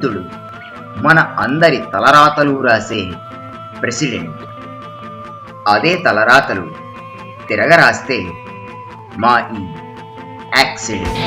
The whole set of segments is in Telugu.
భగవంతుడు మన అందరి తలరాతలు రాసే ప్రెసిడెంట్. అదే తలరాతలు తిరగరాస్తే మా ఈ యాక్సిడెంట్.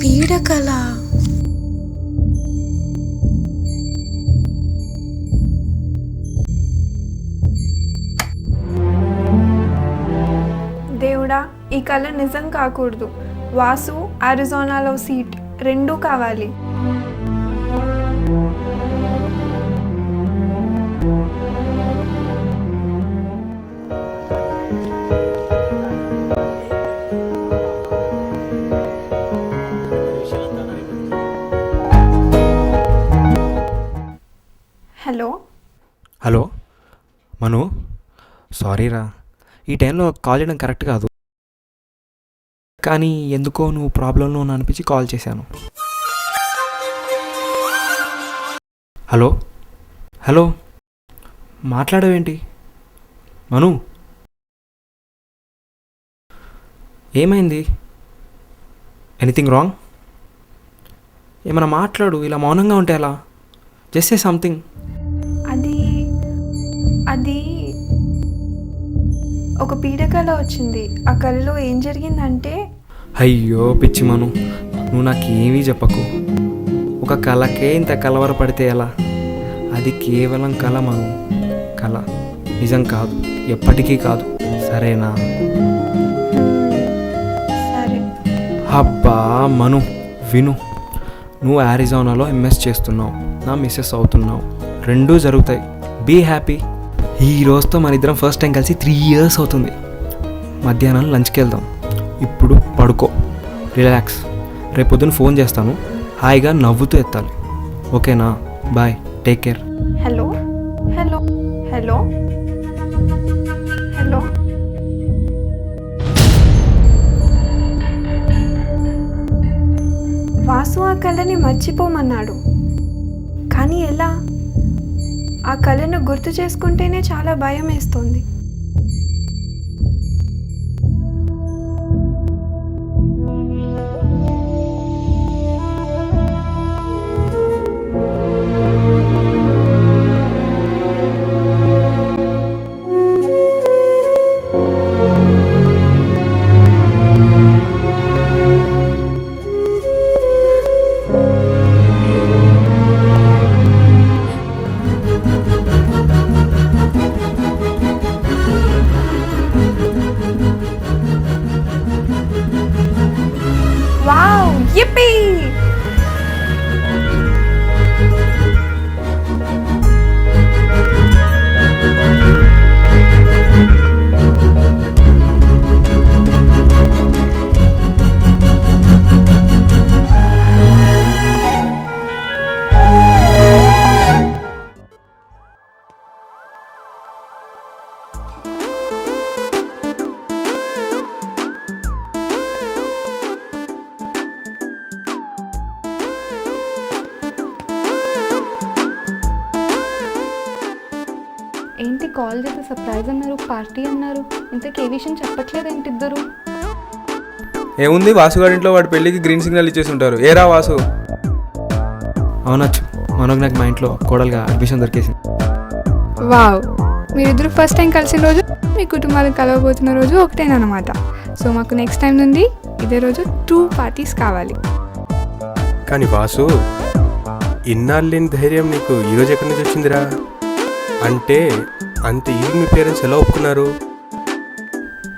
పీడకల. దేవుడా, ఈ కళ నిజం కాకూడదు. వాసు, అరిజోనాలో సీట్ రెండూ కావాలి. హలో హలో మను, సారీరా, ఈ టైంలో కాల్ చేయడం కరెక్ట్ కాదు, కానీ ఎందుకో నువ్వు ప్రాబ్లంలో ఉన్నా అనిపించి కాల్ చేశాను. హలో హలో, మాట్లాడవేంటి మను? ఏమైంది? Anything wrong? ఏమైనా మాట్లాడు, ఇలా మౌనంగా ఉంటే ఎలా? Just say something. అది ఒక పీడకల వచ్చింది. ఆ కళలో ఏం జరిగిందంటే... అయ్యో పిచ్చి మను, నువ్వు నాకేమీ చెప్పకు. ఒక కళకే ఇంత కలవరపడితే ఎలా? అది కేవలం కళ మను, కళ, నిజం కాదు, ఎప్పటికీ కాదు, సరేనా? సరే. అబ్బా మను, విను, నువ్వు అరిజోనాలో ఎంఎస్ చేస్తున్నావు, నా మిస్సెస్ అవుతున్నావు, రెండూ జరుగుతాయి. Be happy. ఈ రోజుతో మన ఇద్దరం ఫస్ట్ టైం కలిసి 3 years అవుతుంది. మధ్యాహ్నం లంచ్కి వెళ్దాం. ఇప్పుడు పడుకో, రిలాక్స్. రేపొద్దున ఫోన్ చేస్తాను, హాయిగా నవ్వుతూ ఎత్తాలి, ఓకేనా? Bye, take care. Hello hello hello hello. Vasu ఆ కళని మర్చిపోమన్నాడు, కానీ ఎలా? ఆ కళను గుర్తు చేసుకుంటేనే చాలా భయం వేస్తోంది. Wow, yippee! ఏంటి కాల్ చేసి సర్ప్రైజ్ అన్నారు, పార్టీ అన్నారు, ఇంతకీ ఏ విషయం చెప్పట్లేదు ఏంటి ఇద్దరు? ఏముంది, వాసుగాడి ఇంట్లో వాడి పెళ్ళికి గ్రీన్ సిగ్నల్ ఇచ్చేసి ఉంటారు. ఏరా వాసు? అవునచ్చు, మనకు నాకు మా ఇంట్లో కోడలుగా అడ్మిషన్ దొరికేసింది. వావ్, మీరిద్దరు ఫస్ట్ టైం కలిసిన రోజు మీ కుటుంబాలు కలవబోతున్న రోజు ఒకటేనమాట. సో మాకు నెక్స్ట్ టైం నుండి ఇదే రోజు 2 పార్టీస్ కావాలి. కానీ వాసు, ఇన్నాళ్ళు లేని ధైర్యం నీకు ఈరోజు ఎక్కడి నుంచి వచ్చిందిరా? అంటే అంత ఈజీ మీ పేరెంట్స్ ఎలా ఒప్పుకున్నారు?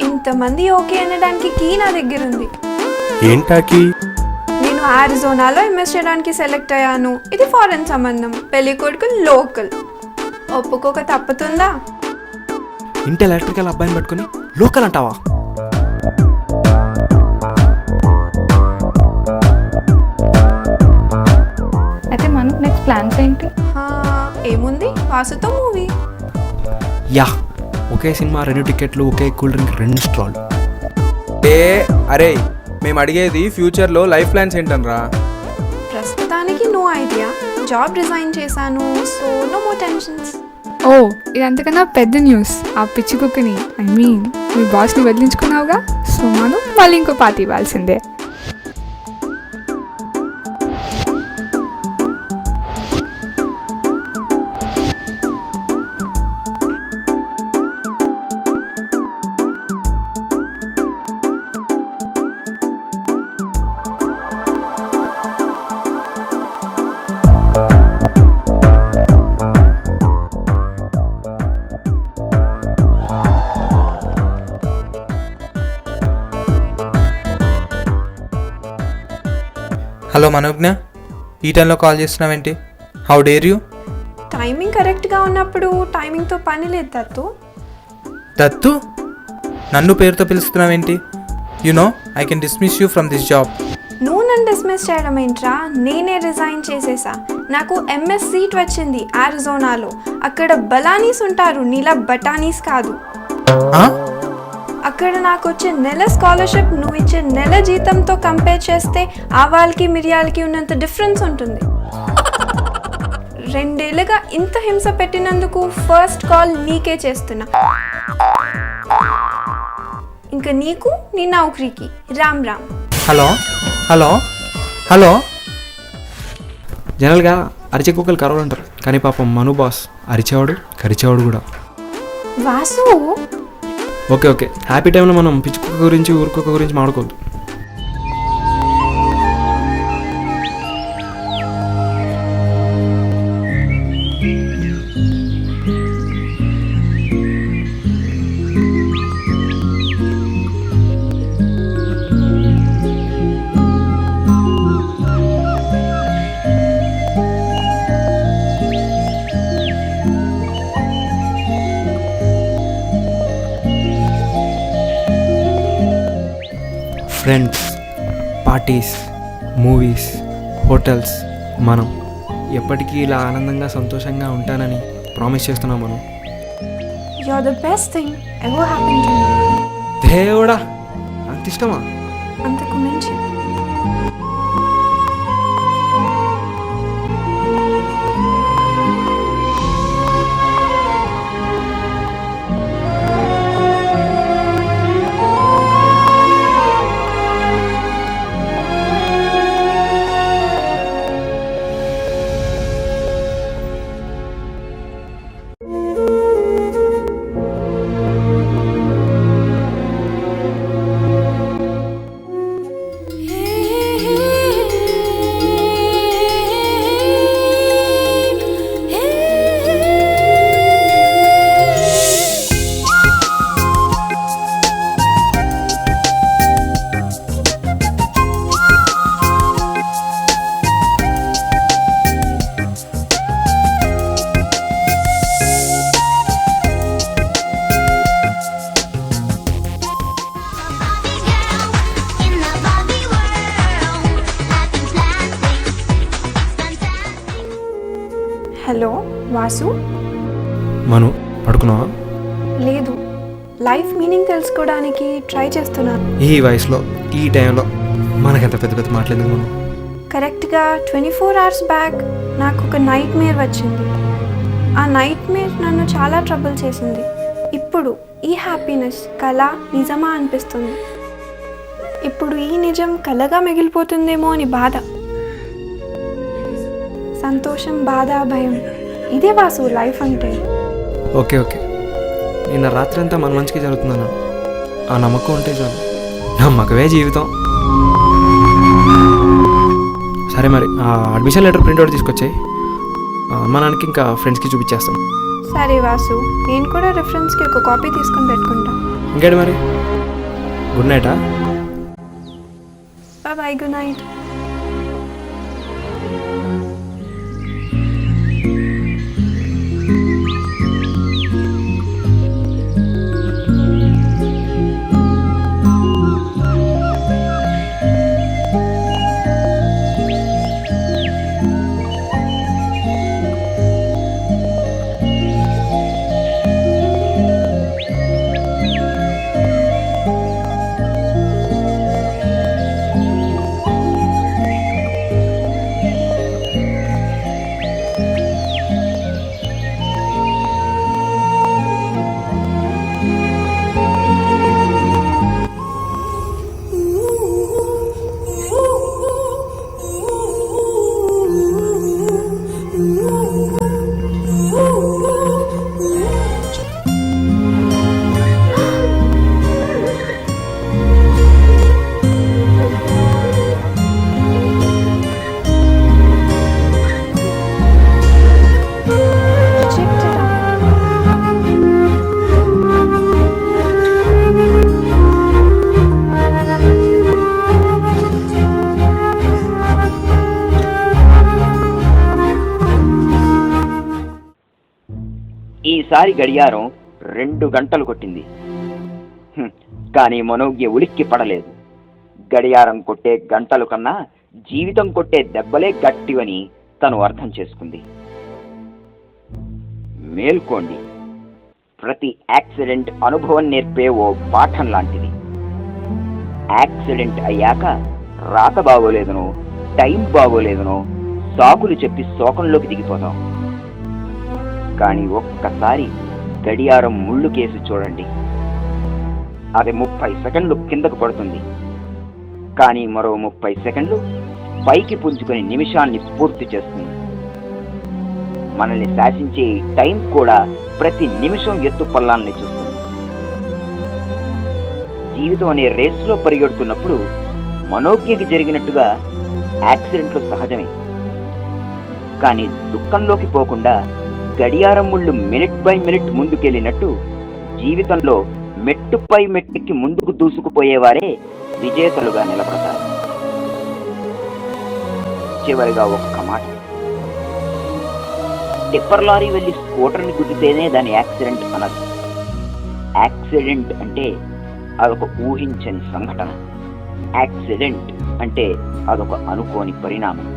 ఇంతమంది ఓకే అనడానికి కీ నా దగ్గర ఉంది. ఏంటాకి? నేను ఆరిజోనాలో ఎంఎస్ చేయడానికి సెలెక్ట్ అయ్యాను. ఇది ఫారెన్ సంబంధం, పెళ్లి కొడుకు లోకల్. ఒప్పుకోక తప్పుతుందా? ఇంటి ఎలక్ట్రికల్ అబ్బాయిని పట్టుకుని లోకల్ అంటావా? అయితే మనకు నెక్స్ట్ ప్లాన్స్ ఏంటి? ఏముంది, వాసుతో మూవీ. యా, ఒకే సినిమా 2 టికెట్లు, ఒకే కూల్ డ్రింక్, 2 స్టాల్. అరే మేము అడిగేది ఫ్యూచర్లో లైఫ్ ప్లాన్స్ ఏంటనరా? ప్రస్తుతానికి నో ఐడియా. జాబ్ రిజైన్ చేశాను, సో నో మోర్ టెన్షన్స్. ఓ, ఇది అంతకన్నా పెద్ద న్యూస్. ఆ పిచ్చి కుక్కని, ఐ మీన్ మీ బాస్ని వదిలించుకున్నావుగా, సో మనం మళ్ళీ ఇంకో పార్టీ ఇవ్వాల్సిందే. హలో మనోజ్ఞ, ఈ టైంలో కాల్ చేస్తున్నావేంటి? How dare you? టైమింగ్ కరెక్ట్గా ఉన్నప్పుడు టైమింగ్తో పని లేదు దత్తు. దత్తు, నన్ను పేరుతో పిలుస్తున్నావేంటి? You know I can dismiss you from this job. నువ్వు నన్ను డిస్మిస్ చేయడం ఏంట్రా? నేనే రిజైన్ చేసేసా. నాకు ఎంఎస్ సీట్ వచ్చింది ఆరిజోనాలో. అక్కడ బలానీస్ ఉంటారు, నీలా బటానీస్ కాదు. అక్కడ నాకు వచ్చే నెల స్కాలర్షిప్ నువ్వు ఇచ్చే నెల జీతంతో కంపేర్ చేస్తే ఆవాలకి మిరియాలకి ఉన్నంత డిఫరెన్స్ ఉంటుంది. 2 ఏళ్ళుగా ఇంత హింస పెట్టినందుకు ఫస్ట్ కాల్ నీకే చేస్తున్నా. ఇంకా నీకు, నీ నౌకరీకి Ram Ram. Hello hello hello. జనరల్గా అరిచే కుక్కలు కరవలు అంటారు, కానీ పాపం మను బాస్ అరిచేవాడు కరిచేవాడు కూడా. వాసు, ఓకే ఓకే, హ్యాపీ టైంలో మనం పిచ్చి కుక్క గురించి ఊరుకుక్క గురించి మాట్లాడుకోవద్దు. ఫ్రెండ్స్, పార్టీస్, మూవీస్, హోటల్స్, మనం ఎప్పటికీ ఇలా ఆనందంగా సంతోషంగా ఉంటానని ప్రామిస్ చేస్తున్నాం మనం. You are the best thing ever happen to me. దేవుడా, అంత ఇష్టమా? అంతకు మించి. హలో వాసు. మను, పడుకున్నావా? లేదు, లైఫ్ మీనింగ్ తెలుసుకోవడానికి ట్రై చేస్తున్నాను. ఈ వయసులో ఈ టైంలో మనకంత పెద్ద పెద్ద మాట్లాడేందుకు మనం. కరెక్ట్గా 24 hours బ్యాక్ నాకు ఒక నైట్ మేర్ వచ్చింది. ఆ నైట్ మేర్ నన్ను చాలా ట్రబుల్ చేసింది. ఇప్పుడు ఈ హ్యాపీనెస్ కళ నిజమా అనిపిస్తుంది. ఇప్పుడు ఈ నిజం కళగా మిగిలిపోతుందేమో అని బాధ. సంతోషం, బాధ, భయం. ఇదే వాసు లైఫ్ అంటే. ఓకే ఓకే, నిన్న రాత్రి అంతా మన మంచిగా జరుగుతుందన్న ఆ నమ్మకం ఉంటే చాలు. నమ్మకమే జీవితం. సరే మరి ఆ అడ్మిషన్ లెటర్ ప్రింట్అవుట్ తీసుకొచ్చాయి, మా నాన్నకి ఇంకా ఫ్రెండ్స్కి చూపించేస్తాం. సరే వాసు, నేను కూడా రిఫరెన్స్కి ఒక కాపీ తీసుకొని పెట్టుకుంటా. ఇంకేంటి మరి, గుడ్ నైటా? Bye, good night. ఈసారి గడియారం 2 గంటలు కొట్టింది. కానీ మనోజ్ఞ ఉలిక్కి పడలేదు. గడియారం కొట్టే గంటలు కన్నా జీవితం కొట్టే దెబ్బలే గట్టివని తను అర్థం చేసుకుంది. మేల్కోండి, ప్రతి యాక్సిడెంట్ అనుభవం నేర్పే ఓ పాఠం లాంటిది. యాక్సిడెంట్ అయ్యాక రాత బాగోలేదనో, టైం బాగోలేదనో సాకులు చెప్పి శోకంలోకి దిగిపోతాం. కానీ ఒక్కసారి గడియారం ముళ్ళు కేసి చూడండి, అది 30 సెకండ్లు కిందకు పడుతుంది. కానీ మరో 30 సెకండ్లు పైకి పుంజుకొని నిమిషాన్ని పూర్తి చేస్తుంది. మనల్ని శాసించే టైం కూడా ప్రతి నిమిషం ఎత్తు పల్లాలని చూస్తుంది. జీవితం అనే రేసులో పరిగెడుతున్నప్పుడు మనోజ్ఞకి జరిగినట్టుగా యాక్సిడెంట్లు సహజమే. కానీ దుఃఖంలోకి పోకుండా గడియారం ముళ్ళు మినిట్ బై మినిట్ ముందుకెళ్ళినట్టు జీవితంలో మెట్టుపై మెట్టుకి ముందుకు దూసుకుపోయేవారే విజేతలుగా నిలబడతారు. చివరిగా ఒక్క మాట, టిప్పర్ లారీ వెళ్ళి స్కూటర్ని గుద్దితేనే దాని యాక్సిడెంట్ అనదు. యాక్సిడెంట్ అంటే అదొక ఊహించని సంఘటన. యాక్సిడెంట్ అంటే అదొక అనుకోని పరిణామం.